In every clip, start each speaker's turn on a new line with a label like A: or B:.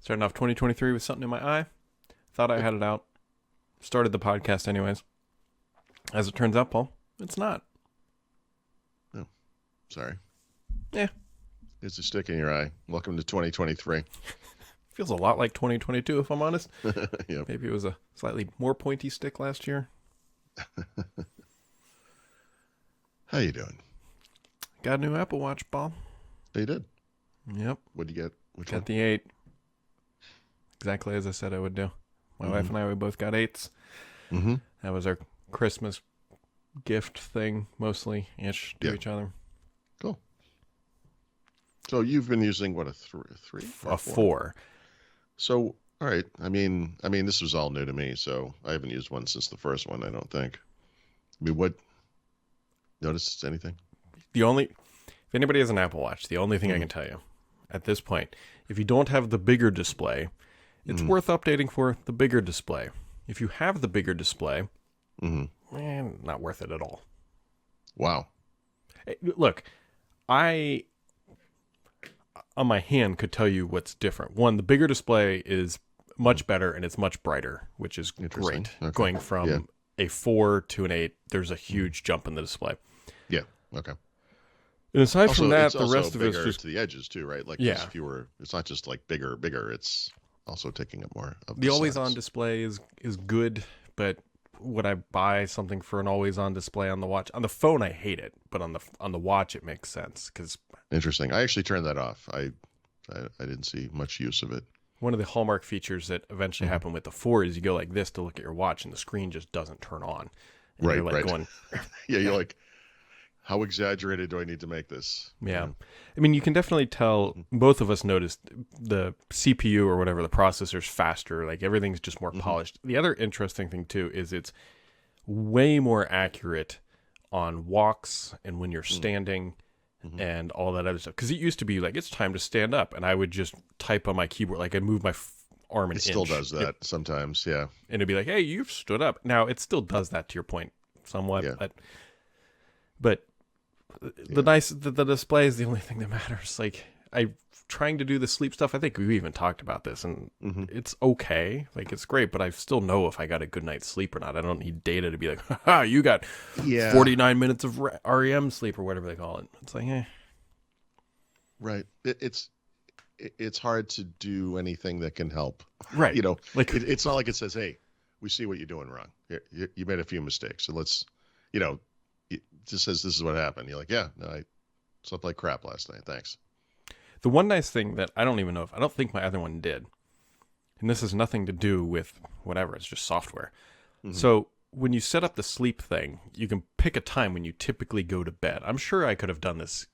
A: Starting off 2023 with something in my eye. Thought I had it out. Started the podcast anyways. As it turns out, Paul, it's not.
B: Oh, sorry.
A: Yeah.
B: It's a stick in your eye. Welcome to 2023.
A: Feels a lot like 2022, if I'm honest.
B: Yep.
A: Maybe it was a slightly more pointy stick last year.
B: How you doing?
A: Got a new Apple Watch, Paul.
B: Oh, you did?
A: Yep.
B: What'd you get? Which
A: Got
B: one?
A: the 8. Exactly as I said I would do. My wife and I, we both got 8s.
B: Mm-hmm.
A: That was our Christmas gift thing, mostly-ish, to each other.
B: Cool. So you've been using, what, a three?
A: A 4.
B: So, all right. I mean, this was all new to me, so I haven't used one since the first one, I don't think. I mean, what? Notice anything?
A: If anybody has an Apple Watch, the only thing I can tell you at this point, if you don't have the bigger display, it's worth updating for the bigger display. If you have the bigger display, not worth it at all.
B: Wow.
A: Hey, look, I, on my hand, could tell you what's different. One, the bigger display is much better and it's much brighter, which is great.
B: Okay.
A: Going from a 4 to an 8, there's a huge jump in the display.
B: Yeah. Okay.
A: And aside from that,
B: it's
A: the rest of it's
B: bigger
A: just
B: to the edges too, right? Like there's fewer. It's not just like bigger. It's also taking up more of
A: the always
B: size.
A: on display is good, but would I buy something for an always on display on the watch? On the phone, I hate it, but on the watch, it makes sense because
B: Interesting. I actually turned that off. I didn't see much use of it.
A: one of the hallmark features that eventually happened with the 4 is you go like this to look at your watch, and the screen just doesn't turn on. And
B: Right,
A: you're like
B: right.
A: going,
B: Yeah, you're like, how exaggerated do I need to make this?
A: yeah. I mean, you can definitely tell, both of us noticed the CPU or whatever, the processor's faster. Like, everything's just more polished. The other interesting thing, too, is it's way more accurate on walks and when you're standing and all that other stuff. Because it used to be like, it's time to stand up. And I would just type on my keyboard. Like, I'd move my arm an
B: It
A: inch.
B: still does that sometimes, yeah.
A: And it'd be like, hey, you've stood up. Now, it still does that to your point somewhat.
B: Yeah.
A: But the display is the only thing that matters. Like, I'm trying to do the sleep stuff. I think we even talked about this, and it's okay. Like, it's great, but I still know if I got a good night's sleep or not. I don't need data to be like, ha, you got 49 minutes of REM sleep or whatever they call it. It's like,
B: Right. It's hard to do anything that can help.
A: Right.
B: You know,
A: Like,
B: it's not like it says, hey, we see what you're doing wrong. You made a few mistakes. So let's, it just says this is what happened. You're like, yeah, no, I slept like crap last night. Thanks.
A: the one nice thing that I don't even know if, I don't think my other one did, and this has nothing to do with whatever, it's just software. So when you set up the sleep thing, you can pick a time when you typically go to bed. I'm sure I could have done this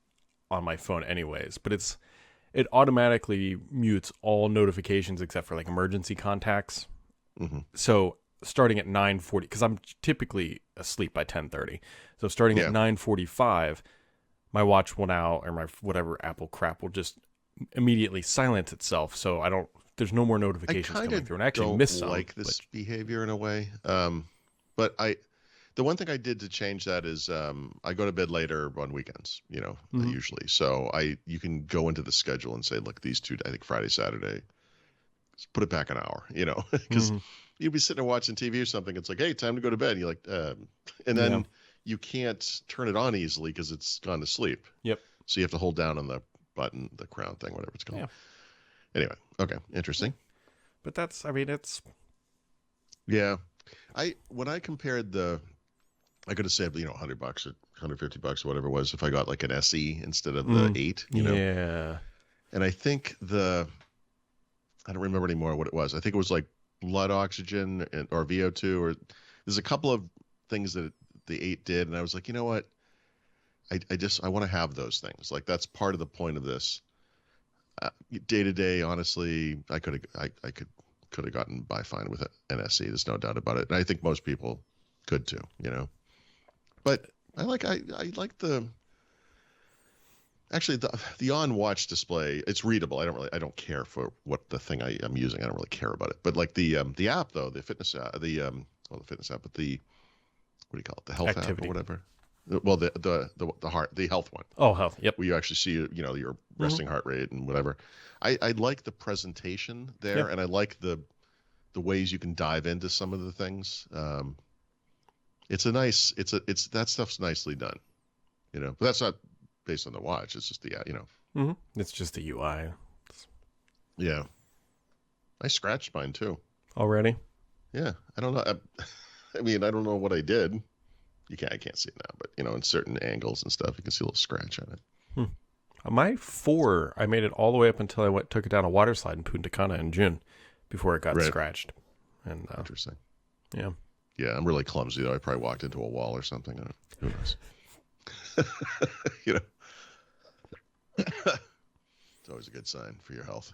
A: on my phone anyways, but it automatically mutes all notifications except for like emergency contacts. So starting at 9:40, because I'm typically asleep by 10:30. So starting at 9:45, my watch will now, or my whatever Apple crap will just immediately silence itself. So there's no more notifications coming through. And I actually miss some.
B: I like this behavior in a way. But the one thing I did to change that is I go to bed later on weekends, usually. So you can go into the schedule and say, look, these two, I think Friday, Saturday, just put it back an hour, because you'd be sitting there watching TV or something. It's like, hey, time to go to bed. And you're like, and then you can't turn it on easily because it's gone to sleep.
A: Yep.
B: So you have to hold down on the button, the crown thing, whatever it's called.
A: Yeah.
B: Anyway, okay, interesting.
A: But it's...
B: Yeah. When I compared I could have said, $100 or $150 or whatever it was if I got like an SE instead of the 8,
A: Yeah.
B: And I think I don't remember anymore what it was. I think it was like blood oxygen or VO2, or there's a couple of things that the 8 did. And I was like, you know what? I want to have those things. Like, that's part of the point of this. Day to day, honestly, I could have gotten by fine with an SE. There's no doubt about it. And I think most people could too, But I like the on watch display. It's readable. I don't care for what the thing I'm using. I don't really care about it. But like the app though, the fitness app, the fitness app, but the, what do you call it? The health
A: Activity.
B: app or whatever. Well, the health one,
A: Oh, health. Yep.
B: where you actually see, your resting heart rate and whatever. I like the presentation there,
A: Yep.
B: and I like the ways you can dive into some of the things. It's that stuff's nicely done, but that's not based on the watch. It's just
A: It's just the UI
B: yeah. I scratched mine too.
A: already.
B: Yeah. I don't know. I mean, I don't know what I did. I can't see it now, but in certain angles and stuff, you can see a little scratch on it.
A: My 4, I made it all the way up until I took it down a water slide in Punta Cana in June before it got
B: Right.
A: scratched. And
B: Interesting.
A: yeah.
B: Yeah, I'm really clumsy though. I probably walked into a wall or something. Who knows? you know, it's always a good sign for your health.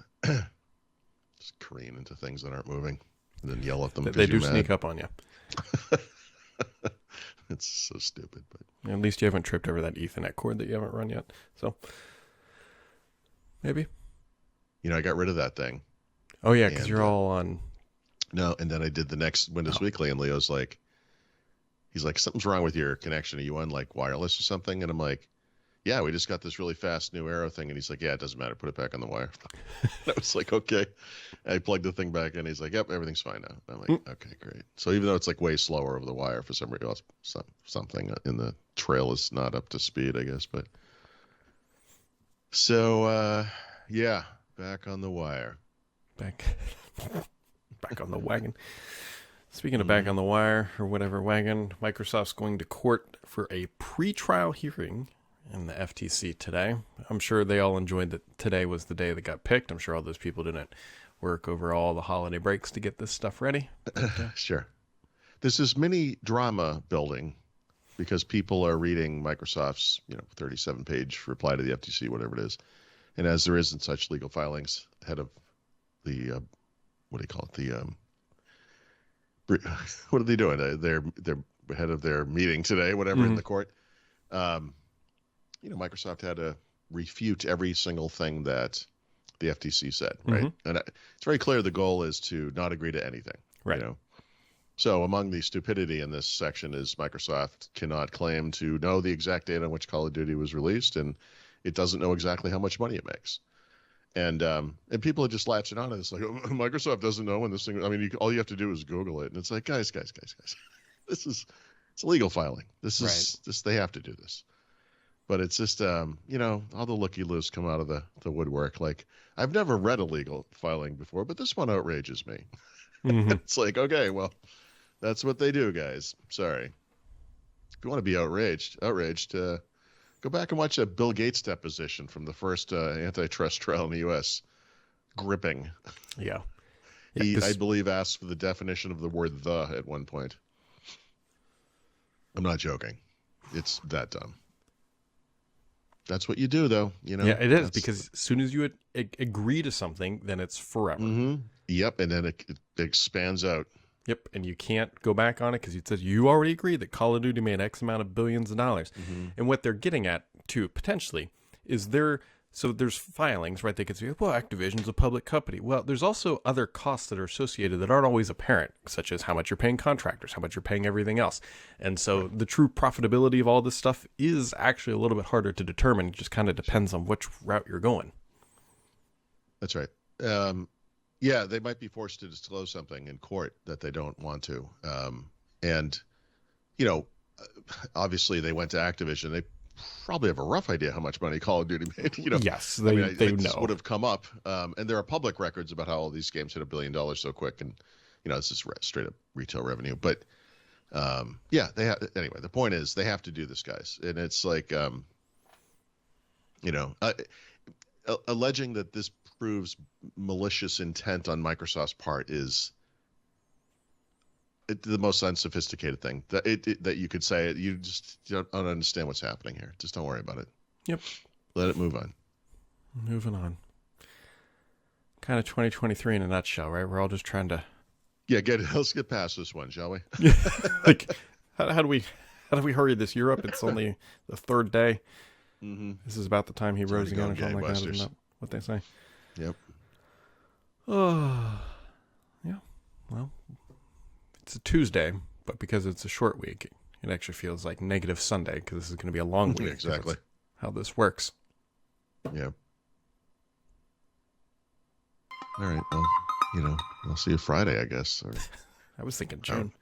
B: Just careen into things that aren't moving, and then yell at them.
A: They do
B: you're
A: sneak
B: mad.
A: up on you.
B: It's so stupid, but
A: At least you haven't tripped over that Ethernet cord that you haven't run yet. So maybe.
B: I got rid of that thing.
A: Oh yeah, because
B: And,
A: you're all on.
B: No, and then I did the next Windows Weekly, and Leo's like, he's like, something's wrong with your connection. Are you on like wireless or something? And I'm like, yeah, we just got this really fast new Arrow thing. And he's like, yeah, it doesn't matter. Put it back on the wire. I was like, okay. And I plugged the thing back in. He's like, yep, everything's fine now. And I'm like, okay, great. So even though it's like way slower over the wire for some reason, something in the trail is not up to speed, I guess. But so, yeah, back on the wire.
A: Back on the wagon. Speaking of back on the wire or whatever wagon, Microsoft's going to court for a pre-trial hearing in the FTC today. I'm sure they all enjoyed that today was the day that got picked. I'm sure all those people didn't work over all the holiday breaks to get this stuff ready.
B: Sure. This is mini drama building because people are reading Microsoft's 37-page reply to the FTC, whatever it is. And as there isn't such legal filings ahead of the what do you call it? What are they doing? They're ahead of their meeting today, whatever, in the court. Microsoft had to refute every single thing that the FTC said, right? And it's very clear the goal is to not agree to anything,
A: Right.
B: So among the stupidity in this section is Microsoft cannot claim to know the exact date on which Call of Duty was released, and it doesn't know exactly how much money it makes. And people are just latching on to this, like, oh, Microsoft doesn't know when this thing. I mean, all you have to do is Google it, and it's like, guys, it's legal filing. This is this. They have to do this. But it's just, all the looky-loos come out of the woodwork. Like, I've never read a legal filing before, but this one outrages me. It's like, okay, well, that's what they do, guys. Sorry. If you want to be outraged, go back and watch a Bill Gates deposition from the first antitrust trial in the U.S. Gripping.
A: Yeah.
B: He, I believe, asked for the definition of the word "the" at one point. I'm not joking. It's that dumb. That's what you do, though.
A: Yeah, it is, because as soon as you agree to something, then it's forever.
B: Yep, and then it expands out.
A: Yep, and you can't go back on it because it says you already agreed that Call of Duty made X amount of billions of dollars. And what they're getting at, too, potentially, is so there's filings, right? They could say, well, Activision's a public company. Well, there's also other costs that are associated that aren't always apparent, such as how much you're paying contractors, how much you're paying everything else. And so the true profitability of all this stuff is actually a little bit harder to determine. It just kind of depends on which route you're going.
B: That's right. Yeah, they might be forced to disclose something in court that they don't want to. And, obviously they went to Activision. They probably have a rough idea how much money Call of Duty made.
A: Yes, they know.
B: This would have come up. And there are public records about how all these games hit $1 billion so quick. And, this is straight up retail revenue. But, yeah, anyway, the point is they have to do this, guys. And it's like, alleging that this proves malicious intent on Microsoft's part is the most unsophisticated thing that you could say. You just don't understand what's happening here. Just don't worry about it.
A: Yep.
B: Let it move on.
A: Moving on. Kind of 2023 in a nutshell, right? We're all just trying to...
B: Yeah, let's get past this one, shall we?
A: Like, how do we hurry this year up? It's only the third day. This is about the time he rose again or something like that. Isn't that what they say?
B: Yep.
A: Oh, yeah. Well, it's a Tuesday, but because it's a short week, It actually feels like negative Sunday because this is going to be a long week.
B: Exactly.
A: That's how this works.
B: Yeah. All right. Well, I'll see you Friday, I guess. Or...
A: I was thinking June.